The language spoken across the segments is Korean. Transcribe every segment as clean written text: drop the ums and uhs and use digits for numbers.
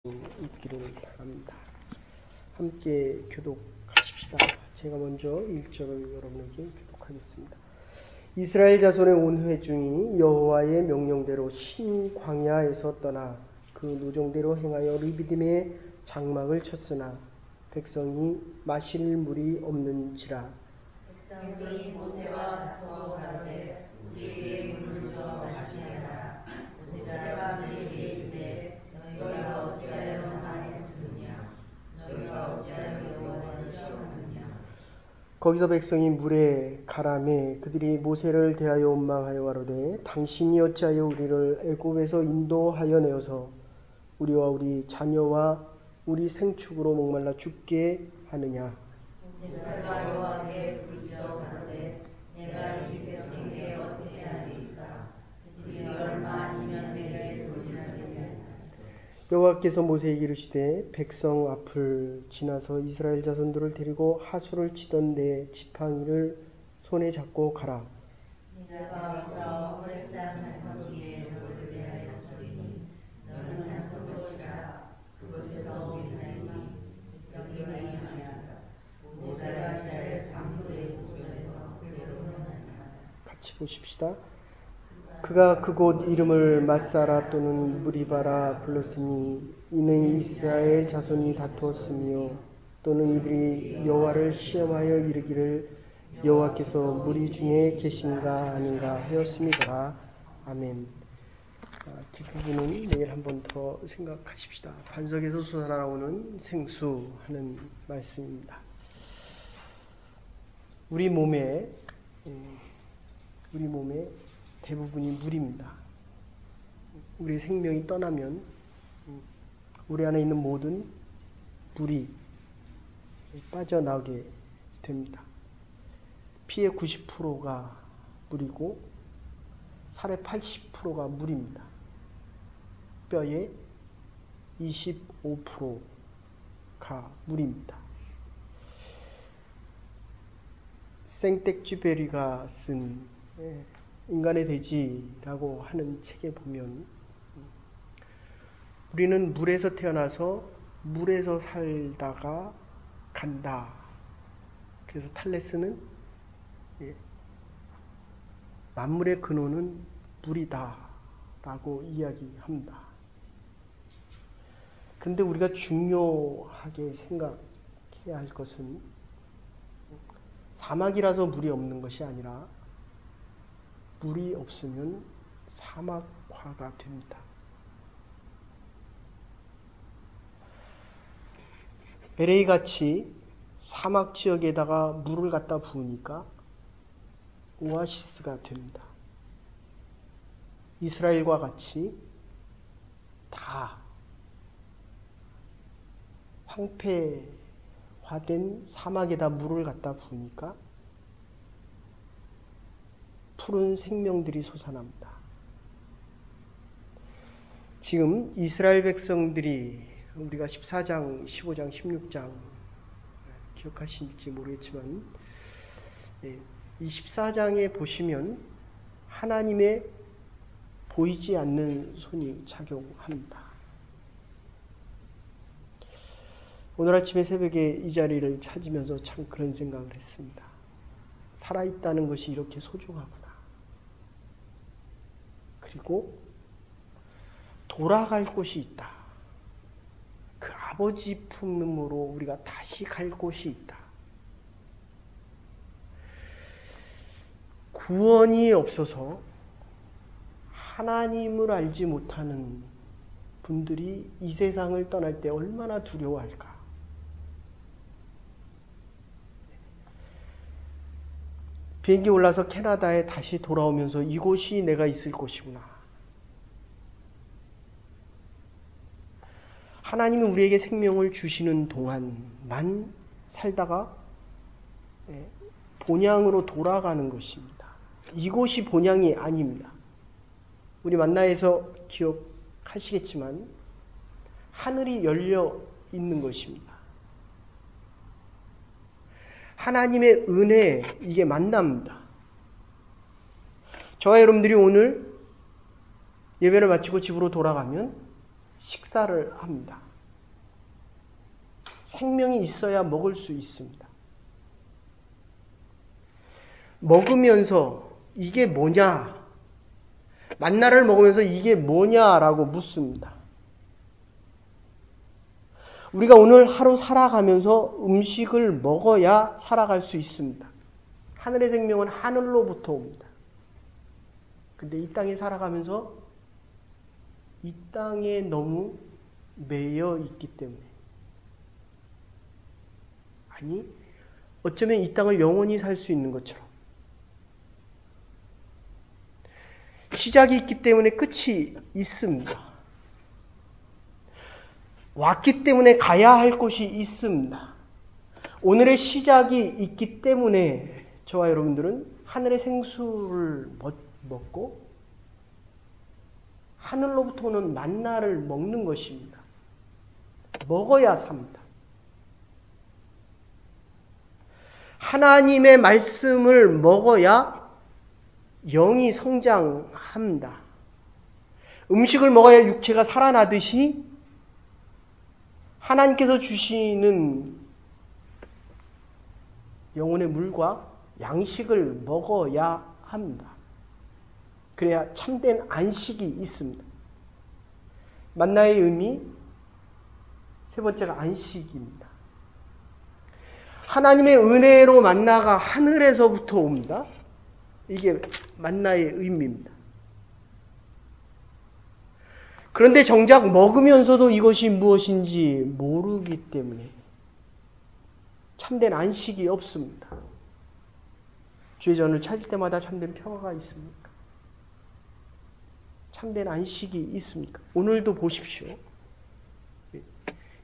있기를 바랍니다. 함께 교독하십시다. 제가 먼저 1절을 여러분에게 교독하겠습니다. 이스라엘 자손의 온 회중이 여호와의 명령대로 신 광야에서 떠나 그 노정대로 행하여 르비딤의 장막을 쳤으나 백성이 마실 물이 없는지라. 백성이 모세와 다투어 가로되 우리에게 물을 주어 마시게 하라. 모세가 그에게 이르되 너희가 어찌하여 나를 두느냐. 너희가 어찌하여 여호와를 시험하느냐. 거기서 백성이 물에 가라매 그들이 모세를 대하여 원망하여 가로되 당신이 어찌하여 우리를 애굽에서 인도하여 내어서 우리와 우리 자녀와 우리 생축으로 목말라 죽게 하느냐. 모세가 여호와께 부르짖어 가로되 내가 이 백성에게 어떻게 하리이까. 그들이 얼마 아니면 내게 돌진하리이다. 여호와께서 모세에게 이르시되 백성 앞을 지나서 이스라엘 자손들을 데리고 하수를 치던 내 지팡이를 손에 잡고 가라. 내가 와서 호렙산 단성 위에 너를 대하여 서리니 너는 단성으로 치라. 그곳에서 오리나이니 백성이 아니하리라. 모세가 이스라엘 장로의 목전에서 그대로 행하니라. 같이 보십시다. 그가 그곳 이름을 마사라 또는 무리바라 불렀으니 이는 이스라엘 자손이 다투었으며 또는 이들이 여호와를 시험하여 이르기를 여호와께서 무리 중에 계신가 아닌가 하였습니다. 아멘. 뒷부분은 내일 한 번 더 생각하십시다. 반석에서 솟아나오는 생수 하는 말씀입니다. 우리 몸에 대부분이 물입니다. 우리 생명이 떠나면 우리 안에 있는 모든 물이 빠져나오게 됩니다. 피의 90%가 물이고 살의 80%가 물입니다. 뼈의 25%가 물입니다. 생텍쥐베리가 쓴 인간의 대지라고 하는 책에 보면 우리는 물에서 태어나서 물에서 살다가 간다. 그래서 탈레스는 만물의 근원은 물이다 라고 이야기합니다. 그런데 우리가 중요하게 생각해야 할 것은 사막이라서 물이 없는 것이 아니라 물이 없으면 사막화가 됩니다. LA같이 사막 지역에다가 물을 갖다 부으니까 오아시스가 됩니다. 이스라엘과 같이 다 황폐화된 사막에다 물을 갖다 부으니까 푸른 생명들이 솟아납니다. 지금 이스라엘 백성들이 우리가 14장, 15장, 16장 기억하실지 모르겠지만 이 14장에 보시면 하나님의 보이지 않는 손이 작용합니다. 오늘 아침에 새벽에 이 자리를 찾으면서 참 그런 생각을 했습니다. 살아있다는 것이 이렇게 소중하구나. 그리고 돌아갈 곳이 있다. 그 아버지 품으로 우리가 다시 갈 곳이 있다. 구원이 없어서 하나님을 알지 못하는 분들이 이 세상을 떠날 때 얼마나 두려워할까. 비행기 올라서 캐나다에 다시 돌아오면서 이곳이 내가 있을 곳이구나. 하나님이 우리에게 생명을 주시는 동안만 살다가 본향으로 돌아가는 것입니다. 이곳이 본향이 아닙니다. 우리 만나에서 기억하시겠지만 하늘이 열려 있는 것입니다. 하나님의 은혜, 이게 만납니다. 저와 여러분들이 오늘 예배를 마치고 집으로 돌아가면 식사를 합니다. 생명이 있어야 먹을 수 있습니다. 먹으면서 이게 뭐냐? 만나를 먹으면서 이게 뭐냐라고 묻습니다. 우리가 오늘 하루 살아가면서 음식을 먹어야 살아갈 수 있습니다. 하늘의 생명은 하늘로부터 옵니다. 근데 이 땅에 살아가면서 이 땅에 너무 매여 있기 때문에, 아니 어쩌면 이 땅을 영원히 살 수 있는 것처럼, 시작이 있기 때문에 끝이 있습니다. 왔기 때문에 가야 할 곳이 있습니다. 오늘의 시작이 있기 때문에 저와 여러분들은 하늘의 생수를 먹고 하늘로부터 오는 만나를 먹는 것입니다. 먹어야 삽니다. 하나님의 말씀을 먹어야 영이 성장합니다. 음식을 먹어야 육체가 살아나듯이 하나님께서 주시는 영혼의 물과 양식을 먹어야 합니다. 그래야 참된 안식이 있습니다. 만나의 의미, 세 번째가 안식입니다. 하나님의 은혜로 만나가 하늘에서부터 옵니다. 이게 만나의 의미입니다. 그런데 정작 먹으면서도 이것이 무엇인지 모르기 때문에 참된 안식이 없습니다. 주의 전을 찾을 때마다 참된 평화가 있습니까? 참된 안식이 있습니까? 오늘도 보십시오.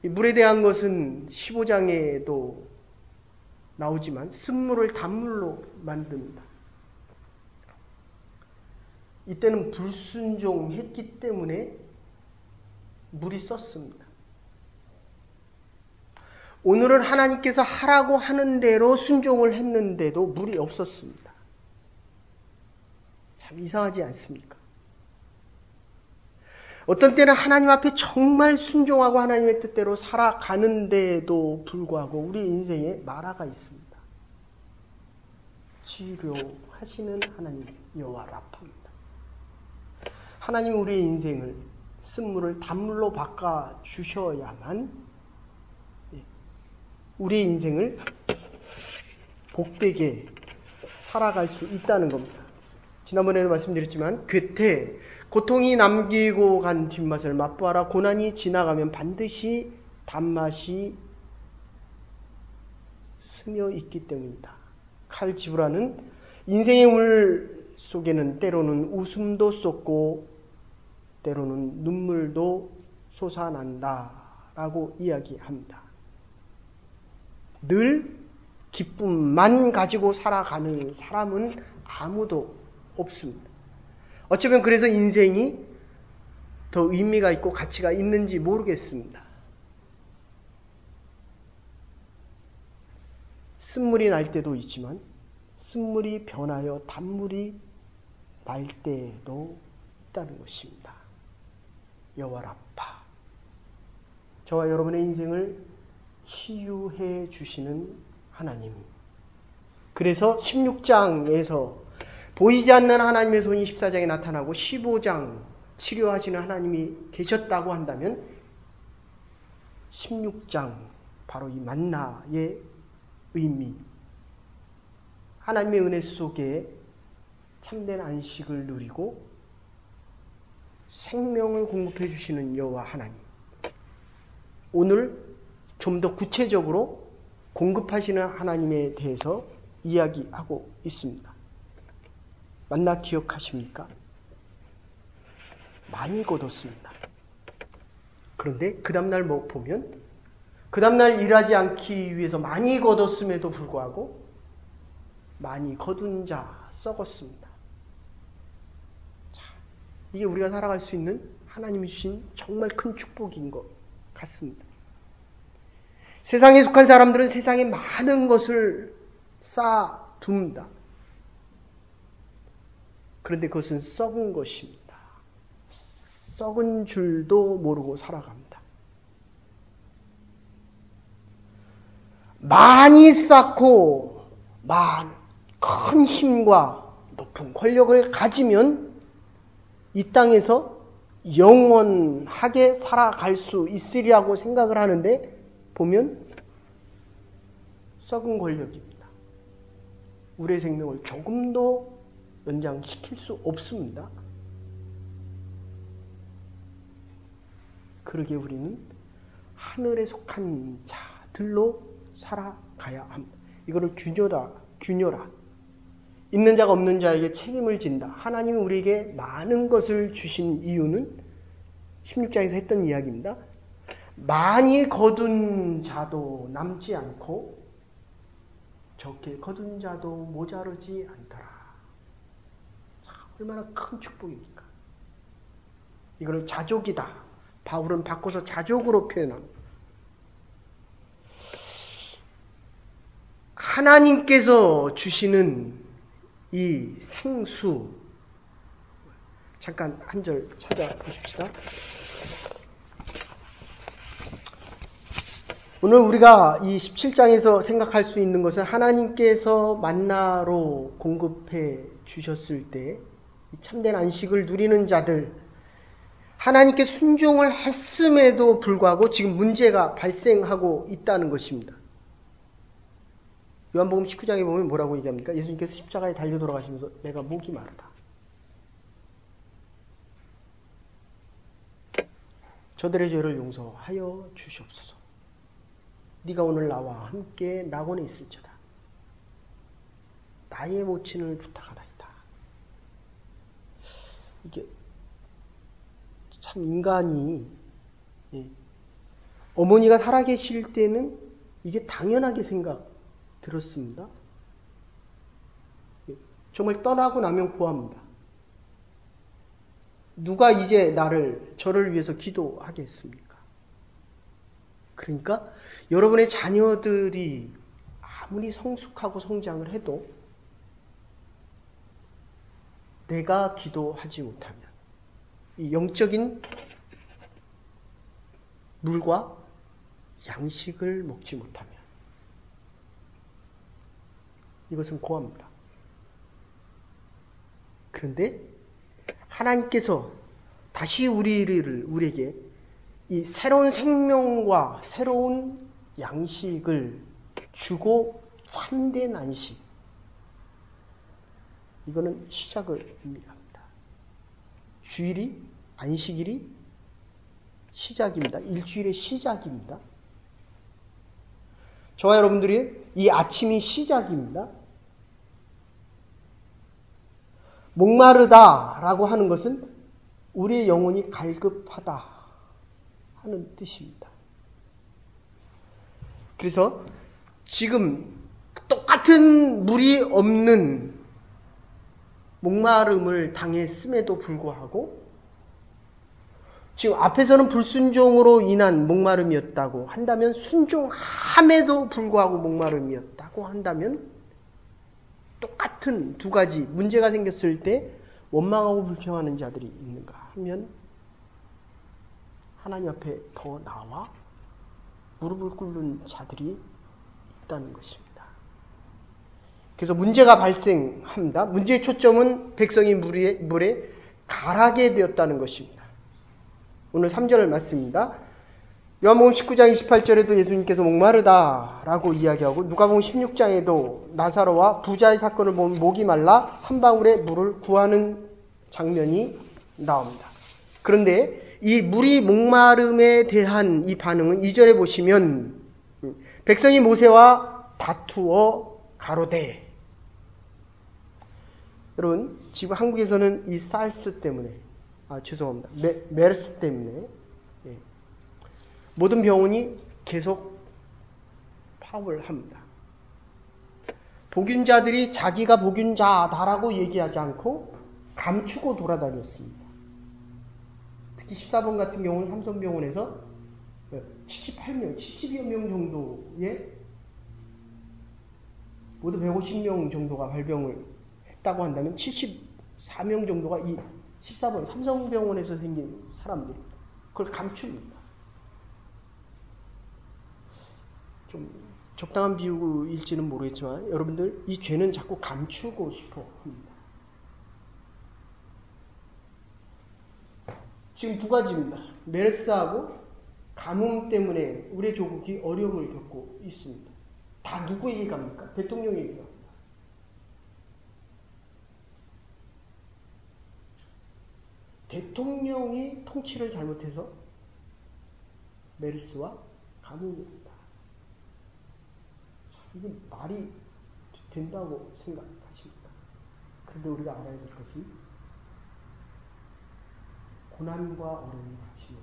이 물에 대한 것은 15장에도 나오지만 쓴물을 단물로 만듭니다. 이때는 불순종했기 때문에 물이 썼습니다. 오늘은 하나님께서 하라고 하는 대로 순종을 했는데도 물이 없었습니다. 참 이상하지 않습니까? 어떤 때는 하나님 앞에 정말 순종하고 하나님의 뜻대로 살아가는데도 불구하고 우리 인생에 마라가 있습니다. 치료하시는 하나님 여호와 라파입니다. 하나님 우리의 인생을 쓴물을 단물로 바꿔주셔야만 우리의 인생을 복되게 살아갈 수 있다는 겁니다. 지난번에도 말씀드렸지만 괴테, 고통이 남기고 간 뒷맛을 맛보아라. 고난이 지나가면 반드시 단맛이 스며 있기 때문이다. 칼 지브라는 인생의 물 속에는 때로는 웃음도 쏟고 때로는 눈물도 솟아난다 라고 이야기합니다. 늘 기쁨만 가지고 살아가는 사람은 아무도 없습니다. 어쩌면 그래서 인생이 더 의미가 있고 가치가 있는지 모르겠습니다. 쓴물이 날 때도 있지만 쓴물이 변하여 단물이 날 때도 있다는 것입니다. 여호와 라파, 저와 여러분의 인생을 치유해 주시는 하나님. 그래서 16장에서 보이지 않는 하나님의 손이 14장에 나타나고 15장 치료하시는 하나님이 계셨다고 한다면 16장 바로 이 만나의 의미, 하나님의 은혜 속에 참된 안식을 누리고 생명을 공급해 주시는 여호와 하나님. 오늘 좀 더 구체적으로 공급하시는 하나님에 대해서 이야기하고 있습니다. 만나 기억하십니까? 많이 거뒀습니다. 그런데 그 다음날 보면 그 다음날 일하지 않기 위해서 많이 거뒀음에도 불구하고 많이 거둔 자 썩었습니다. 자, 이게 우리가 살아갈 수 있는 하나님이 주신 정말 큰 축복인 것 같습니다. 세상에 속한 사람들은 세상에 많은 것을 쌓아둡니다. 그런데 그것은 썩은 것입니다. 썩은 줄도 모르고 살아갑니다. 많이 쌓고 큰 힘과 높은 권력을 가지면 이 땅에서 영원하게 살아갈 수 있으리라고 생각을 하는데 보면 썩은 권력입니다. 우리의 생명을 조금도 연장시킬 수 없습니다. 그러기에 우리는 하늘에 속한 자들로 살아가야 합니다. 이거를 균열하. 있는 자가 없는 자에게 책임을 진다. 하나님이 우리에게 많은 것을 주신 이유는 16장에서 했던 이야기입니다. 많이 거둔 자도 남지 않고 적게 거둔 자도 모자르지 않더라. 얼마나 큰 축복입니까? 이걸 자족이다. 바울은 바꿔서 자족으로 표현합니다. 하나님께서 주시는 이 생수, 잠깐 한 절 찾아보십시다. 오늘 우리가 이 17장에서 생각할 수 있는 것은 하나님께서 만나로 공급해 주셨을 때 참된 안식을 누리는 자들, 하나님께 순종을 했음에도 불구하고 지금 문제가 발생하고 있다는 것입니다. 요한복음 19장에 보면 뭐라고 얘기합니까? 예수님께서 십자가에 달려 돌아가시면서 내가 목이 마르다. 저들의 죄를 용서하여 주시옵소서. 네가 오늘 나와 함께 낙원에 있을지어다. 나의 모친을 부탁하나이다. 이게 참 인간이 어머니가 살아계실 때는 이게 당연하게 들었습니다. 정말 떠나고 나면 고합니다. 누가 이제 저를 위해서 기도하겠습니까? 그러니까 여러분의 자녀들이 아무리 성숙하고 성장을 해도 내가 기도하지 못하면 이 영적인 물과 양식을 먹지 못하면 이것은 고합니다. 그런데 하나님께서 다시 우리에게 이 새로운 생명과 새로운 양식을 주고 참된 안식, 이거는 시작을 의미합니다. 주일이, 안식일이 시작입니다. 일주일의 시작입니다. 저와 여러분들이 이 아침이 시작입니다. 목마르다라고 하는 것은 우리의 영혼이 갈급하다 하는 뜻입니다. 그래서 지금 똑같은 물이 없는 목마름을 당했음에도 불구하고 지금 앞에서는 불순종으로 인한 목마름이었다고 한다면 순종함에도 불구하고 목마름이었다고 한다면 똑같은 두 가지 문제가 생겼을 때 원망하고 불평하는 자들이 있는가 하면 하나님 앞에 더 나와 무릎을 꿇는 자들이 있다는 것입니다. 그래서 문제가 발생합니다. 문제의 초점은 백성이 물에 가라게 되었다는 것입니다. 오늘 3절 말씀입니다. 요한복음 19장 28절에도 예수님께서 목마르다라고 이야기하고 누가복음 16장에도 나사로와 부자의 사건을 보면 목이 말라 한 방울의 물을 구하는 장면이 나옵니다. 그런데 이 물이 목마름에 대한 이 반응은 2절에 보시면 백성이 모세와 다투어 가로되, 여러분 지금 한국에서는 이 SARS 때문에 죄송합니다. 메르스 때문에 모든 병원이 계속 파업을 합니다. 복균자들이 자기가 복균자다라고 얘기하지 않고 감추고 돌아다녔습니다. 특히 14번 같은 경우는 삼성병원에서 78명, 70여 명 정도의 모두 150명 정도가 발병을 했다고 한다면 74명 정도가 이 14번 삼성병원에서 생긴 사람들입니다. 그걸 감춥니다. 좀 적당한 비유일지는 모르겠지만 여러분들 이 죄는 자꾸 감추고 싶어 합니다. 지금 두 가지입니다. 메르스하고 가뭄 때문에 우리 조국이 어려움을 겪고 있습니다. 다 누구에게 갑니까? 대통령에게 갑니다. 대통령이 통치를 잘못해서 메르스와 가뭄입니다. 이게 말이 된다고 생각하십니까? 그런데 우리가 알아야 될 것은 고난과 어려움이 닥치면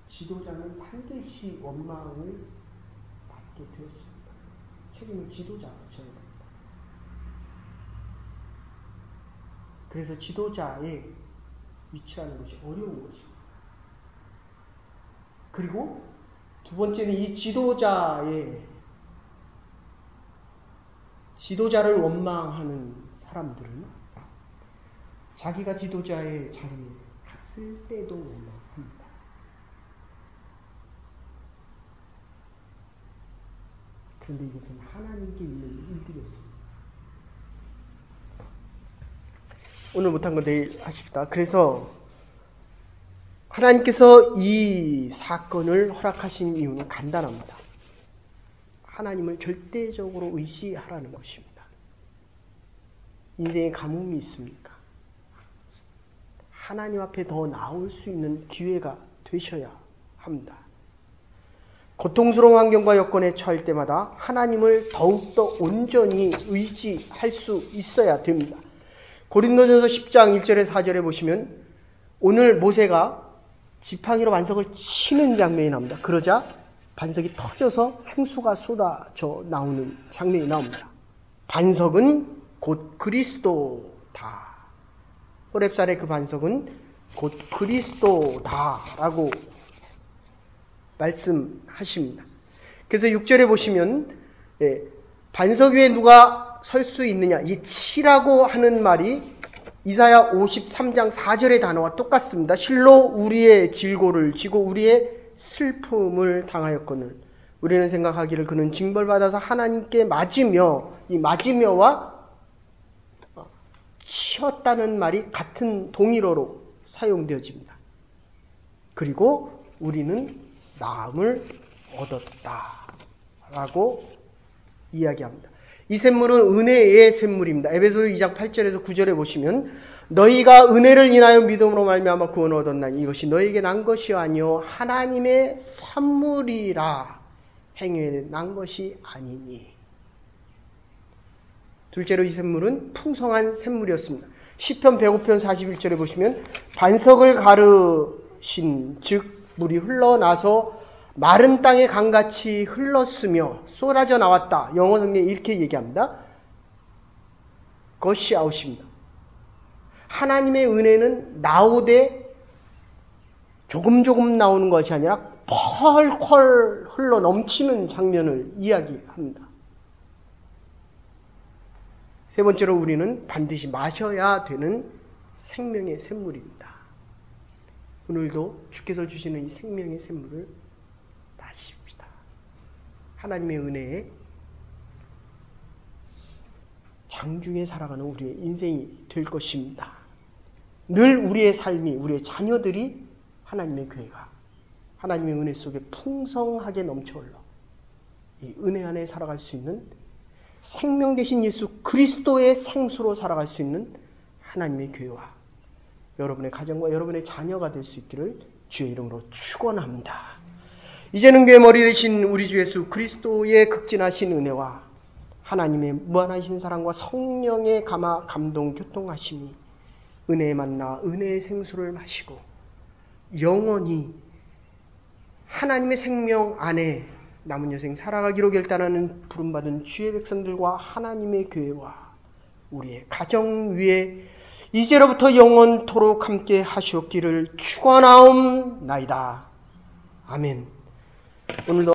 지도자는 반드시 원망을 받게 되었습니다. 책임은 지도자가 져야 됩니다. 그래서 지도자의 위치라는 것이 어려운 것입니다. 그리고 두 번째는 이 지도자를 원망하는 사람들은 자기가 지도자의 자리에 갔을 때도 원망합니다. 그런데 이것은 하나님께 있는 일들이었습니다. 오늘 못한 거 내일 하십시다. 그래서 하나님께서 이 사건을 허락하신 이유는 간단합니다. 하나님을 절대적으로 의지하라는 것입니다. 인생에 가뭄이 있습니까? 하나님 앞에 더 나올 수 있는 기회가 되셔야 합니다. 고통스러운 환경과 여건에 처할 때마다 하나님을 더욱더 온전히 의지할 수 있어야 됩니다. 고린도전서 10장 1절에 4절에 보시면 오늘 모세가 지팡이로 반석을 치는 장면이 나옵니다. 그러자 반석이 터져서 생수가 쏟아져 나오는 장면이 나옵니다. 반석은 곧 그리스도다. 호렙산의 그 반석은 곧 그리스도다라고 말씀하십니다. 그래서 6절에 보시면 반석 위에 누가 설 수 있느냐, 이 치라고 하는 말이 이사야 53장 4절의 단어와 똑같습니다. 실로 우리의 질고를 지고 우리의 슬픔을 당하였거늘 우리는 생각하기를 그는 징벌받아서 하나님께 맞으며, 이 맞으며와 치었다는 말이 같은 동일어로 사용되어집니다. 그리고 우리는 나음을 얻었다라고 이야기합니다. 이 샘물은 은혜의 샘물입니다. 에베소서 2장 8절에서 9절에 보시면 너희가 은혜를 인하여 믿음으로 말미암아 구원을 얻었나니 이것이 너희에게 난 것이 아니요 하나님의 선물이라 행위에 난 것이 아니니. 둘째로 이 샘물은 풍성한 샘물이었습니다. 시편 105편 41절에 보시면 반석을 가르신 즉 물이 흘러나서 마른 땅의 강같이 흘렀으며 쏟아져 나왔다. 영어 성경에 이렇게 얘기합니다. 것이 아웃입니다. 하나님의 은혜는 나오되 조금 나오는 것이 아니라 펄펄 흘러 넘치는 장면을 이야기합니다. 세 번째로 우리는 반드시 마셔야 되는 생명의 샘물입니다. 오늘도 주께서 주시는 이 생명의 샘물을 마십시다. 하나님의 은혜에 장중에 살아가는 우리의 인생이 될 것입니다. 늘 우리의 삶이, 우리의 자녀들이 하나님의 교회가 하나님의 은혜 속에 풍성하게 넘쳐흘러 이 은혜 안에 살아갈 수 있는 생명 되신 예수 그리스도의 생수로 살아갈 수 있는 하나님의 교회와 여러분의 가정과 여러분의 자녀가 될 수 있기를 주의 이름으로 축원합니다. 이제는 교회 머리 되신 우리 주 예수 그리스도의 극진하신 은혜와 하나님의 무한하신 사랑과 성령의 감화 감동 교통하심이 은혜에 만나 은혜의 생수를 마시고 영원히 하나님의 생명 안에 남은 여생 살아가기로 결단하는 부름받은 주의 백성들과 하나님의 교회와 우리의 가정 위에 이제로부터 영원토록 함께 하시옵기를 축원하옵나이다. 아멘. 오늘도